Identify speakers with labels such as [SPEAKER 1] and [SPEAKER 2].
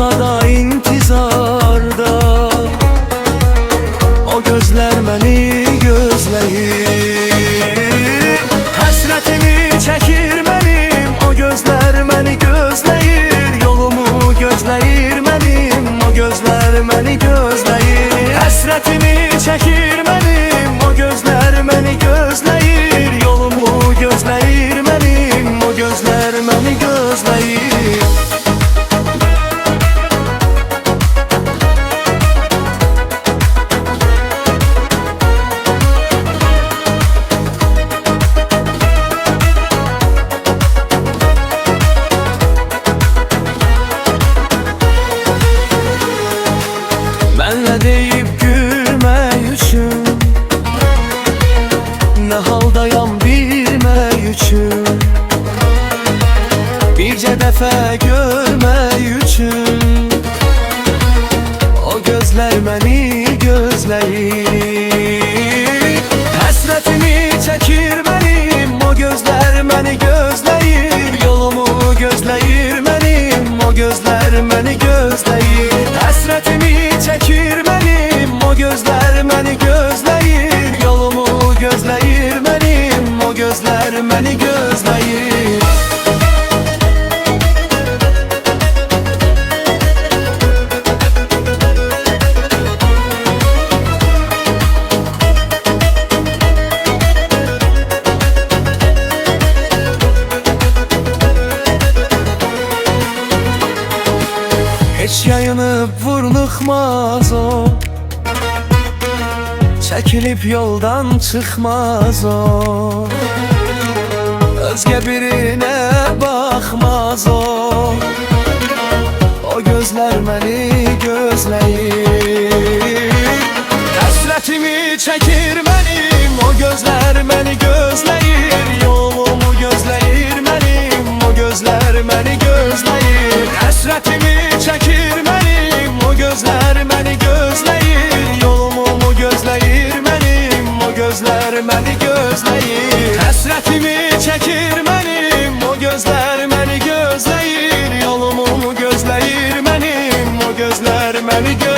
[SPEAKER 1] olsa da intizarda, o gözler məni gözləyir. Həsrətimi çəkir mənim, o gözlər məni gözləyir. Yolumu gözləyir mənim, o gözlər məni gözləyir. Həsrətimi çəkir mənim, o gözlər məni gözləyir. Yolumu gözləyir mənim, o gözlər məni gözləyir. Mənlə deyib gülmək üçün, nə haldayam bilmək üçün, bircə dəfə görmək üçün, o gözlər məni gözləyir. Həsrətimi çəkir mənim, o gözlər məni gözləyir. Yolumu gözləyir mənim, o gözlər məni gözləyir. Həsrətimi çəkir mənim, o gözlər məni gözləyir. Yolumu gözləyir mənim, o gözlər məni gözləyir. Heç yayınıb vurnuxmaz o, çəkilib yoldan çıxmaz o, özgə birinə baxmaz o. O gözlər məni gözləyir. Həsrətimi çəkir mənim, o gözlər məni gözləyir. Yolumu gözləyir mənim, o gözlər məni gözləyir. Həsrətimi çəkir mənim, o gözlər məni gözləyir. Yolumu gözləyir mənim, o gözlər məni gözləyir. Həsrətimi çəkir mənim, o gözlər məni gözləyir. Yolumu gözləyir mənim, o gözlər məni gözləyir.